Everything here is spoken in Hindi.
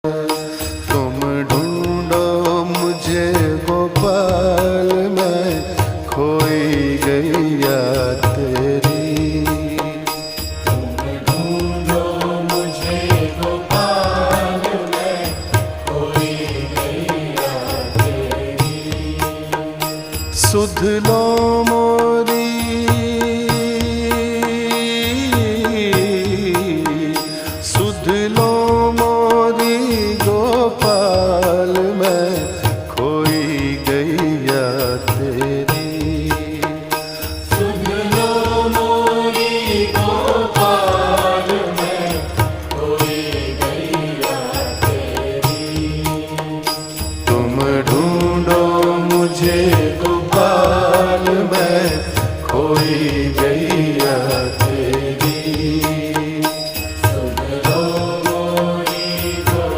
तुम ढूंढो मुझे गोपाल, मैं खोई गैया तेरी। तुम ढूंढो मुझे गोपाल, मैं खोई गैया तेरी। सुध लो मोरी, सुध लो मोरी गोपाल,